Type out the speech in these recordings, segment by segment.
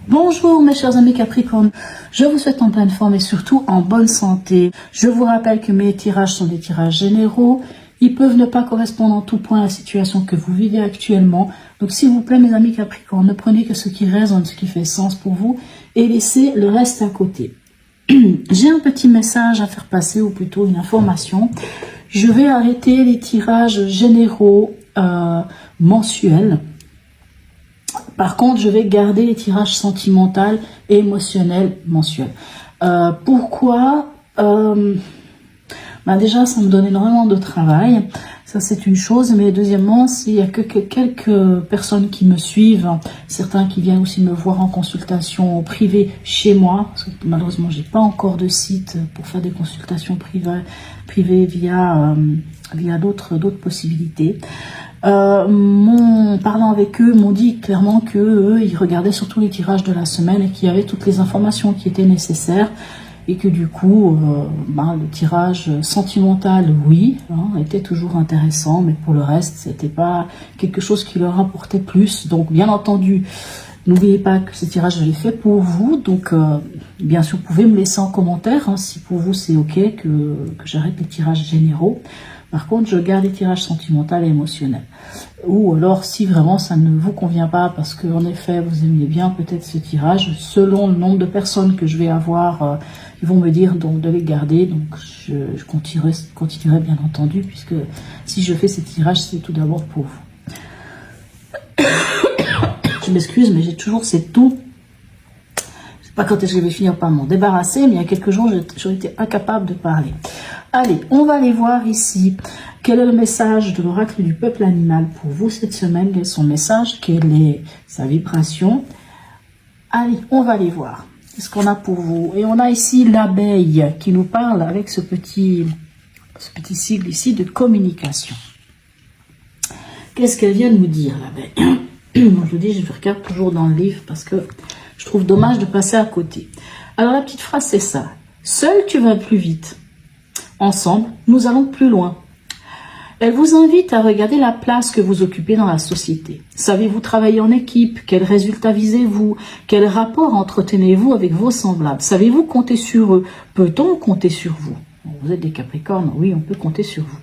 Bonjour mes chers amis Capricorne, je vous souhaite en pleine forme et surtout en bonne santé. Je vous rappelle que mes tirages sont des tirages généraux. Ils peuvent ne pas correspondre en tout point à la situation que vous vivez actuellement. Donc s'il vous plaît mes amis Capricorne, ne prenez que ce qui résonne, ce qui fait sens pour vous et laissez le reste à côté. J'ai un petit message à faire passer, ou plutôt une information. Je vais arrêter les tirages généraux mensuels. Par contre, je vais garder les tirages sentimentaux et émotionnels mensuels. Pourquoi déjà, ça me donne énormément de travail. Ça, c'est une chose. Mais deuxièmement, s'il y a que quelques personnes qui me suivent, certains qui viennent aussi me voir en consultation privée chez moi, parce que malheureusement, j'ai pas encore de site pour faire des consultations privées via d'autres possibilités. Parlant avec eux, m'ont dit clairement que eux, ils regardaient surtout les tirages de la semaine et qu'il y avait toutes les informations qui étaient nécessaires et que du coup, le tirage sentimental, oui, était toujours intéressant, mais pour le reste, c'était pas quelque chose qui leur apportait plus. Donc, bien entendu, n'oubliez pas que ce tirage, je l'ai fait pour vous. Donc, bien sûr, vous pouvez me laisser en commentaire si pour vous c'est ok que j'arrête les tirages généraux. Par contre, je garde les tirages sentimentaux et émotionnels. Ou alors, si vraiment ça ne vous convient pas, parce qu'en effet, vous aimiez bien peut-être ce tirage, selon le nombre de personnes que je vais avoir, ils vont me dire donc de les garder. Donc, je continuerai bien entendu, puisque si je fais ces tirages, c'est tout d'abord pour vous. Je m'excuse, mais j'ai toujours ces toux. Je sais pas quand est-ce que je vais finir par m'en débarrasser, mais il y a quelques jours, j'aurais été incapable de parler. Allez, on va aller voir ici quel est le message de l'oracle du peuple animal pour vous cette semaine. Quel est son message? Quelle est sa vibration? Allez, on va aller voir. Qu'est-ce qu'on a pour vous? Et on a ici l'abeille qui nous parle avec ce petit sigle ici de communication. Qu'est-ce qu'elle vient de nous dire, l'abeille? Je vous dis, je regarde toujours dans le livre parce que je trouve dommage de passer à côté. Alors la petite phrase, c'est ça. Seul tu vas plus vite. Ensemble, nous allons plus loin. Elle vous invite à regarder la place que vous occupez dans la société. Savez-vous travailler en équipe? Quels résultats visez-vous? Quel rapport entretenez-vous avec vos semblables? Savez-vous compter sur eux? Peut-on compter sur vous? Vous êtes des Capricornes, oui, on peut compter sur vous.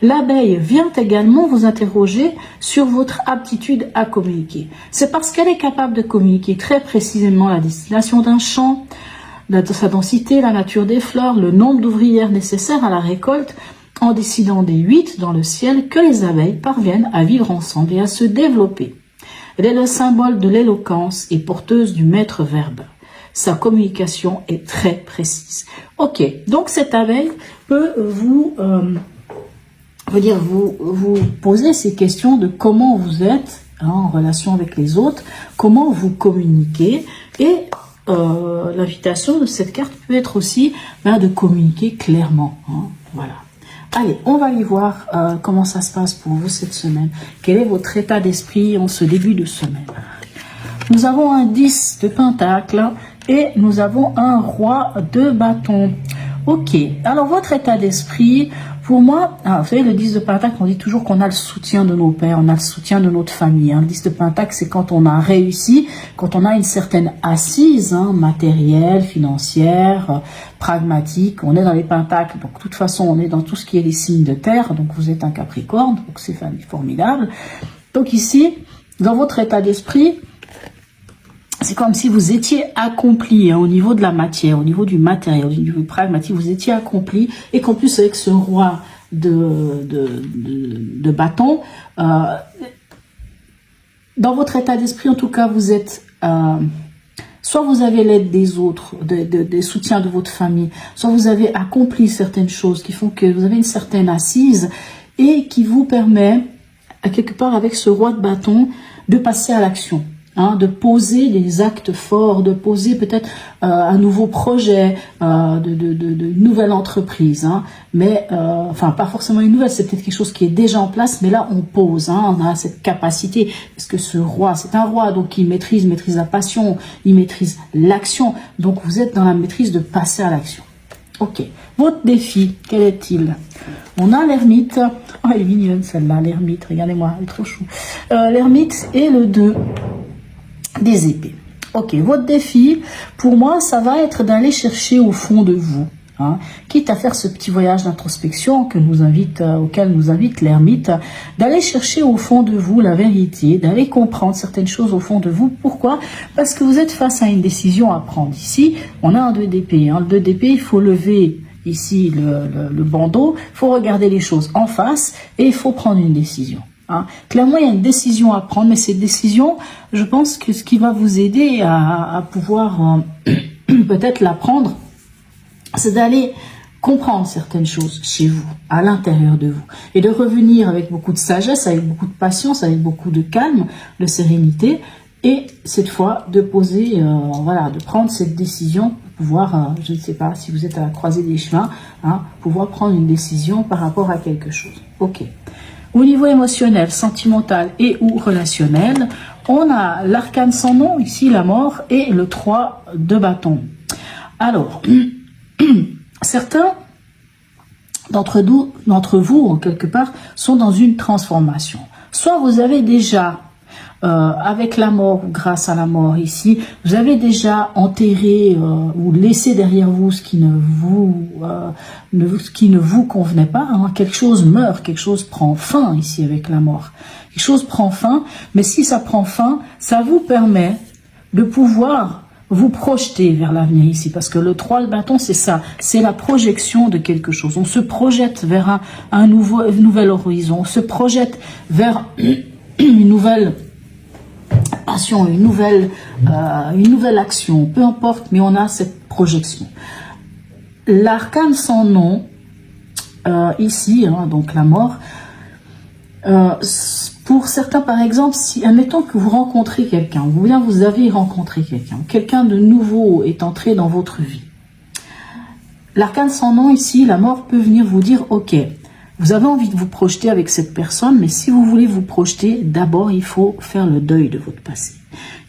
L'abeille vient également vous interroger sur votre aptitude à communiquer. C'est parce qu'elle est capable de communiquer très précisément la destination d'un champ, sa densité, la nature des fleurs, le nombre d'ouvrières nécessaires à la récolte, en décidant des 8 dans le ciel, que les abeilles parviennent à vivre ensemble et à se développer. Elle est le symbole de l'éloquence et porteuse du maître verbe. Sa communication est très précise. Ok, donc cette abeille peut vous poser ces questions de comment vous êtes en relation avec les autres, comment vous communiquez et l'invitation de cette carte peut être aussi de communiquer clairement. Voilà. Allez, on va aller voir comment ça se passe pour vous cette semaine. Quel est votre état d'esprit en ce début de semaine? Nous avons un 10 de pentacle et nous avons un roi de bâton. Ok, alors votre état d'esprit, pour moi, vous savez, le 10 de pentacle, on dit toujours qu'on a le soutien de nos pères, on a le soutien de notre famille. Le 10 de pentacle, c'est quand on a réussi, quand on a une certaine assise matérielle, financière, pragmatique. On est dans les pentacles, donc de toute façon, on est dans tout ce qui est les signes de terre, donc vous êtes un Capricorne, donc c'est formidable. Donc ici, dans votre état d'esprit, c'est comme si vous étiez accompli au niveau de la matière, au niveau du matériel, au niveau pragmatique, vous étiez accompli et qu'en plus avec ce roi de bâton, dans votre état d'esprit en tout cas, vous êtes, soit vous avez l'aide des autres, des soutiens de votre famille, soit vous avez accompli certaines choses qui font que vous avez une certaine assise et qui vous permet, à quelque part avec ce roi de bâton, de passer à l'action. De poser des actes forts, de poser peut-être un nouveau projet, de nouvelle entreprise, mais enfin pas forcément une nouvelle, c'est peut-être quelque chose qui est déjà en place, mais là on pose, on a cette capacité, parce que ce roi, c'est un roi, donc il maîtrise la passion, il maîtrise l'action, donc vous êtes dans la maîtrise de passer à l'action. Ok, votre défi, quel est-il? On a l'ermite, oh elle est mignonne celle-là, l'ermite, regardez-moi, elle est trop chou. L'ermite et le 2 des épées. Ok, votre défi, pour moi, ça va être d'aller chercher au fond de vous. Hein, quitte à faire ce petit voyage d'introspection auquel nous invite l'ermite, d'aller chercher au fond de vous la vérité, d'aller comprendre certaines choses au fond de vous. Pourquoi? Parce que vous êtes face à une décision à prendre. Ici, on a un 2 d'épée. Hein. Le 2 d'épée, il faut lever ici le bandeau, il faut regarder les choses en face et il faut prendre une décision. Hein. Clairement, il y a une décision à prendre, mais cette décision, je pense que ce qui va vous aider à pouvoir peut-être la prendre, c'est d'aller comprendre certaines choses chez vous, à l'intérieur de vous, et de revenir avec beaucoup de sagesse, avec beaucoup de patience, avec beaucoup de calme, de sérénité, et cette fois de poser, voilà, de prendre cette décision pour pouvoir, je ne sais pas si vous êtes à la croisée des chemins, hein, pouvoir prendre une décision par rapport à quelque chose. Ok. Au niveau émotionnel, sentimental et ou relationnel, on a l'arcane sans nom, ici la mort, et le 3 de bâton. Alors, certains d'entre vous, en quelque part, sont dans une transformation. Soit vous avez déjà, avec la mort ou grâce à la mort ici, vous avez déjà enterré ou laissé derrière vous ce qui ne vous convenait pas. Hein. Quelque chose meurt, quelque chose prend fin ici avec la mort. Quelque chose prend fin, mais si ça prend fin, ça vous permet de pouvoir vous projeter vers l'avenir ici, parce que le 3 de bâton, c'est ça, c'est la projection de quelque chose. On se projette vers un nouvel horizon, on se projette vers une nouvelle passion, une nouvelle action, peu importe, mais on a cette projection. L'arcane sans nom, ici, hein, donc la mort, pour certains, par exemple, si, admettons que vous rencontrez quelqu'un, ou bien vous avez rencontré quelqu'un de nouveau est entré dans votre vie. L'arcane sans nom ici, la mort peut venir vous dire, ok, vous avez envie de vous projeter avec cette personne, mais si vous voulez vous projeter, d'abord il faut faire le deuil de votre passé.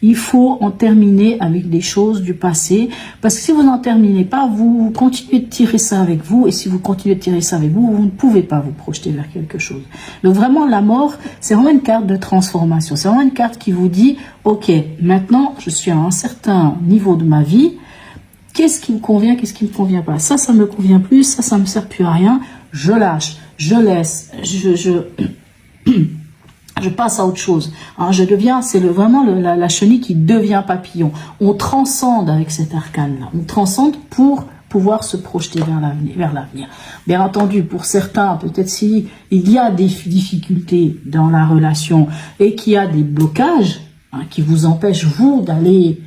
Il faut en terminer avec des choses du passé, parce que si vous n'en terminez pas, vous continuez de tirer ça avec vous, et si vous continuez de tirer ça avec vous, vous ne pouvez pas vous projeter vers quelque chose. Donc vraiment, la mort, c'est vraiment une carte de transformation, c'est vraiment une carte qui vous dit, ok, maintenant je suis à un certain niveau de ma vie, qu'est-ce qui me convient, qu'est-ce qui ne me convient pas, ça me convient plus, ça me sert plus à rien, je lâche, je laisse, je passe à autre chose. Hein, je deviens, c'est vraiment la chenille qui devient papillon. On transcende avec cet arcane-là. On transcende pour pouvoir se projeter vers l'avenir. Bien entendu, pour certains, peut-être s'il y a des difficultés dans la relation et qu'il y a des blocages qui vous empêchent, vous, d'aller...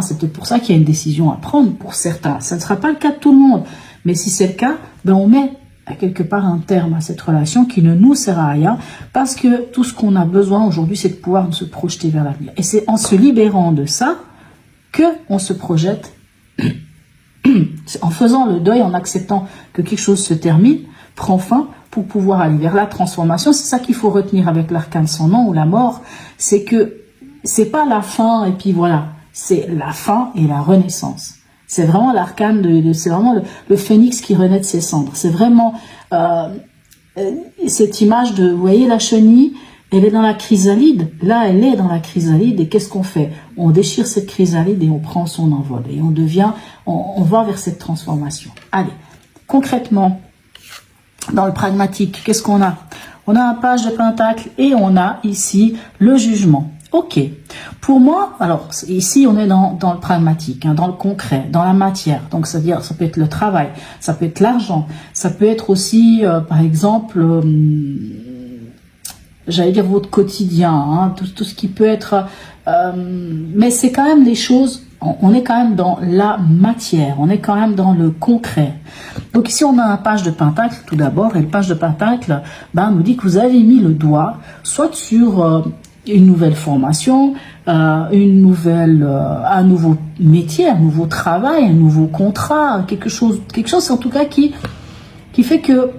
c'est peut-être pour ça qu'il y a une décision à prendre pour certains. Ça ne sera pas le cas de tout le monde. Mais si c'est le cas, ben on met à quelque part un terme à cette relation qui ne nous sert à rien, parce que tout ce qu'on a besoin aujourd'hui, c'est de pouvoir se projeter vers l'avenir. Et c'est en se libérant de ça que on se projette, en faisant le deuil, en acceptant que quelque chose se termine, prend fin, pour pouvoir aller vers la transformation. C'est ça qu'il faut retenir avec l'arcane sans nom ou la mort, c'est que c'est pas la fin et puis voilà, c'est la fin et la renaissance. C'est vraiment l'arcane, c'est vraiment le phénix qui renaît de ses cendres. C'est vraiment cette image de, vous voyez la chenille, elle est dans la chrysalide. Là, elle est dans la chrysalide. Et qu'est-ce qu'on fait? On déchire cette chrysalide et on prend son envol. Et on va vers cette transformation. Allez, concrètement, dans le pragmatique, qu'est-ce qu'on a? On a un page de pentacle et on a ici le jugement. Ok, pour moi, alors ici on est dans le pragmatique, dans le concret, dans la matière. Donc c'est-à-dire ça peut être le travail, ça peut être l'argent, ça peut être aussi par exemple, j'allais dire votre quotidien, tout ce qui peut être, mais c'est quand même des choses, on est quand même dans la matière, on est quand même dans le concret. Donc ici on a un page de pentacle tout d'abord, et le page de pentacle nous dit que vous avez mis le doigt soit sur une nouvelle formation, un nouveau métier, un nouveau travail, un nouveau contrat, quelque chose en tout cas qui fait que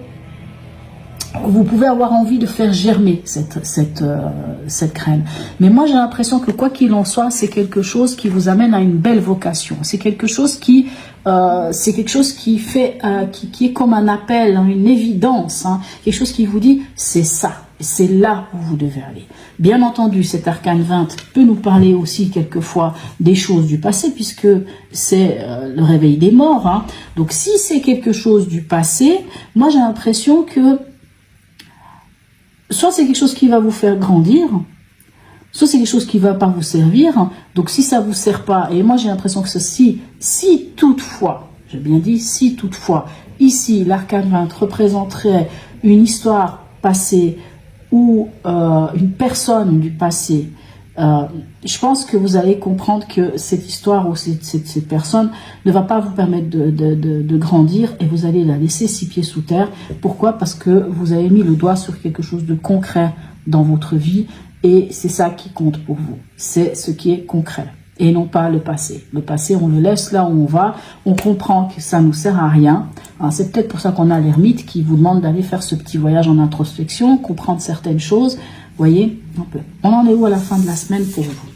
vous pouvez avoir envie de faire germer cette graine. Mais moi j'ai l'impression que quoi qu'il en soit, c'est quelque chose qui vous amène à une belle vocation. C'est quelque chose qui fait, qui est comme un appel, une évidence, quelque chose qui vous dit c'est ça. C'est là où vous devez aller. Bien entendu, cet arcane 20 peut nous parler aussi quelquefois des choses du passé, puisque c'est le réveil des morts. Hein. Donc si c'est quelque chose du passé, moi j'ai l'impression que soit c'est quelque chose qui va vous faire grandir, soit c'est quelque chose qui ne va pas vous servir. Donc si ça ne vous sert pas, et moi j'ai l'impression que ceci, si toutefois, j'ai bien dit si toutefois, ici l'arcane 20 représenterait une histoire passée, ou une personne du passé, je pense que vous allez comprendre que cette histoire ou cette personne ne va pas vous permettre de grandir et vous allez la laisser 6 pieds sous terre. Pourquoi? Parce que vous avez mis le doigt sur quelque chose de concret dans votre vie et c'est ça qui compte pour vous. C'est ce qui est concret et non pas le passé. Le passé, on le laisse là où on va, on comprend que ça ne nous sert à rien. C'est peut-être pour ça qu'on a l'ermite qui vous demande d'aller faire ce petit voyage en introspection, comprendre certaines choses. Vous voyez, on en est où à la fin de la semaine pour vous?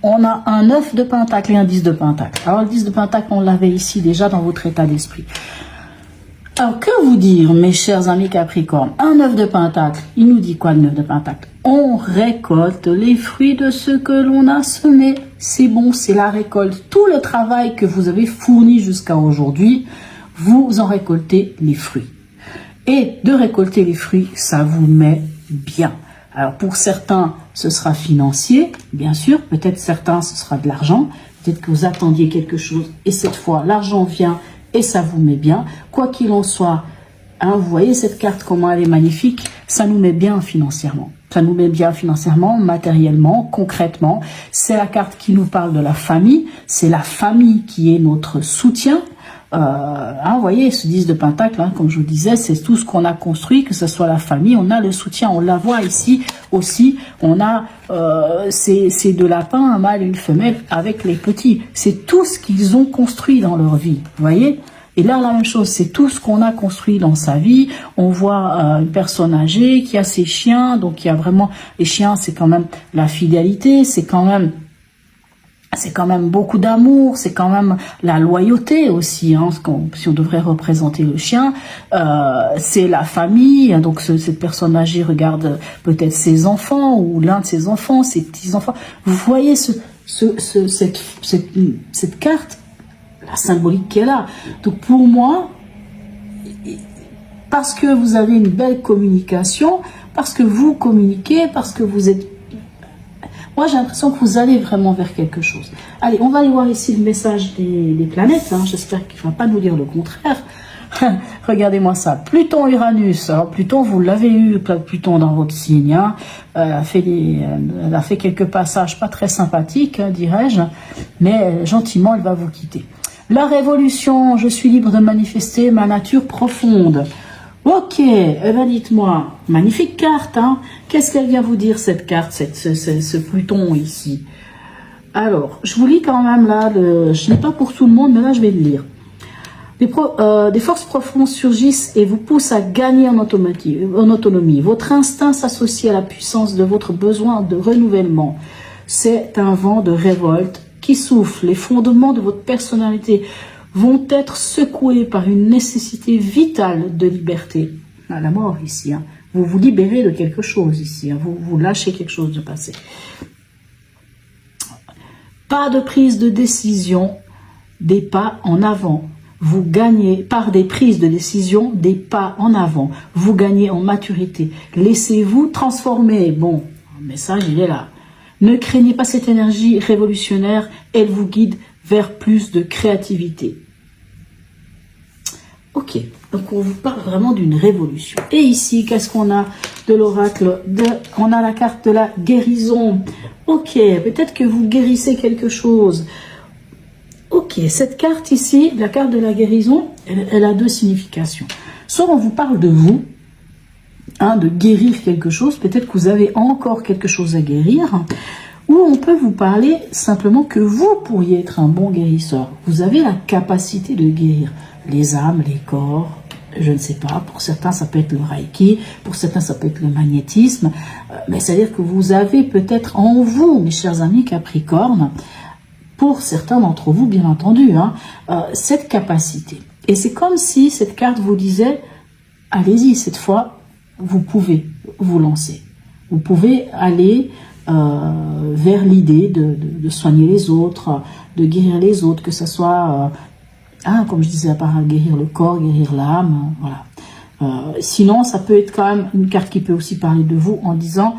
On a un 9 de pentacle et un 10 de pentacle. Alors le 10 de pentacle, on l'avait ici déjà dans votre état d'esprit. Alors, que vous dire, mes chers amis Capricorne? Un 9 de pentacle, il nous dit quoi le 9 de pentacle? On récolte les fruits de ce que l'on a semé. C'est bon, c'est la récolte. Tout le travail que vous avez fourni jusqu'à aujourd'hui, vous en récoltez les fruits. Et de récolter les fruits, ça vous met bien. Alors, pour certains, ce sera financier, bien sûr. Peut-être certains, ce sera de l'argent. Peut-être que vous attendiez quelque chose et cette fois, l'argent vient et ça vous met bien. Quoi qu'il en soit, hein, vous voyez cette carte, comment elle est magnifique. Ça nous met bien financièrement. Ça nous met bien financièrement, matériellement, concrètement. C'est la carte qui nous parle de la famille. C'est la famille qui est notre soutien. Hein, vous voyez, ce 10 de pentacle, hein, comme je vous disais, c'est tout ce qu'on a construit, que ce soit la famille. On a le soutien, on la voit ici aussi. On a ces 2 lapins, un mâle et une femelle, avec les petits. C'est tout ce qu'ils ont construit dans leur vie, vous voyez. Et là, la même chose, c'est tout ce qu'on a construit dans sa vie. On voit une personne âgée qui a ses chiens, donc il y a vraiment... Les chiens, c'est quand même la fidélité, c'est quand même beaucoup d'amour, c'est quand même la loyauté aussi, hein, si on devrait représenter le chien. C'est la famille, donc cette personne âgée regarde peut-être ses enfants, ou l'un de ses enfants, ses petits-enfants. Vous voyez cette carte, la symbolique qu'elle a. Donc pour moi, parce que vous avez une belle communication, parce que vous communiquez, parce que vous êtes... Moi, j'ai l'impression que vous allez vraiment vers quelque chose. Allez, on va aller voir ici le message des planètes. Hein. J'espère qu'il ne va pas nous dire le contraire. Regardez-moi ça. Pluton, Uranus. Alors, Pluton, vous l'avez eu, Pluton dans votre signe. Hein. Elle a fait quelques passages pas très sympathiques, hein, dirais-je. Mais gentiment, elle va vous quitter. La révolution, je suis libre de manifester ma nature profonde. Ok, eh ben dites-moi, magnifique carte, hein. Qu'est-ce qu'elle vient vous dire cette carte, ce Pluton ici? Alors, je vous lis quand même là, je ne l'ai pas pour tout le monde, mais là je vais le lire. Des forces profondes surgissent et vous poussent à gagner en autonomie. Votre instinct s'associe à la puissance de votre besoin de renouvellement. C'est un vent de révolte qui souffle. Les fondements de votre personnalité vont être secoués par une nécessité vitale de liberté. À la mort ici, hein. Vous vous libérez de quelque chose ici, hein. Vous lâchez quelque chose de passé. Pas de prise de décision, des pas en avant. Vous gagnez par des prises de décision, des pas en avant. Vous gagnez en maturité. Laissez-vous transformer. Bon, le message, il est là. Ne craignez pas cette énergie révolutionnaire, elle vous guide vers plus de créativité. Ok, donc on vous parle vraiment d'une révolution. Et ici, qu'est-ce qu'on a de l'oracle? On a la carte de la guérison. Ok, peut-être que vous guérissez quelque chose. Ok, cette carte ici, la carte de la guérison, elle a 2 significations. Soit on vous parle de vous, hein, de guérir quelque chose, peut-être que vous avez encore quelque chose à guérir, ou on peut vous parler simplement que vous pourriez être un bon guérisseur. Vous avez la capacité de guérir les âmes, les corps, je ne sais pas, pour certains ça peut être le Reiki, pour certains ça peut être le magnétisme, mais c'est-à-dire que vous avez peut-être en vous, mes chers amis Capricorne, pour certains d'entre vous bien entendu, hein, cette capacité. Et c'est comme si cette carte vous disait, allez-y cette fois, vous pouvez vous lancer. Vous pouvez aller vers l'idée de soigner les autres, de guérir les autres, que ce soit, comme je disais, à part guérir le corps, guérir l'âme, voilà. Sinon, ça peut être quand même une carte qui peut aussi parler de vous en disant,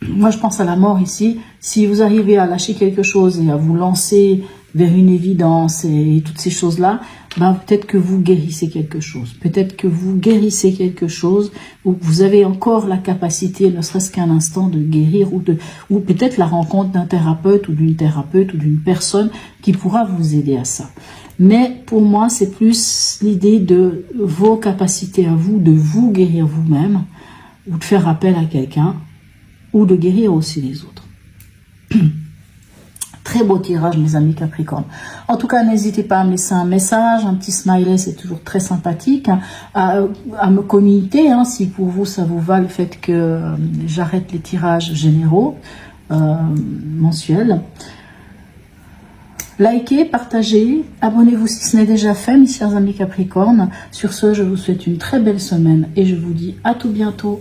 moi je pense à la mort ici, si vous arrivez à lâcher quelque chose et à vous lancer vers une évidence et toutes ces choses-là, ben peut-être que vous guérissez quelque chose. Peut-être que vous guérissez quelque chose ou que vous avez encore la capacité, ne serait-ce qu'un instant, de guérir ou peut-être la rencontre d'un thérapeute ou d'une thérapeute ou d'une personne qui pourra vous aider à ça. Mais pour moi, c'est plus l'idée de vos capacités à vous, de vous guérir vous-même ou de faire appel à quelqu'un ou de guérir aussi les autres. Très beau tirage, mes amis Capricorne. En tout cas, n'hésitez pas à me laisser un message, un petit smiley, c'est toujours très sympathique. À me communiquer, si pour vous, ça vous va le fait que j'arrête les tirages généraux mensuels. Likez, partagez, abonnez-vous si ce n'est déjà fait, mes chers amis Capricorne. Sur ce, je vous souhaite une très belle semaine et je vous dis à tout bientôt.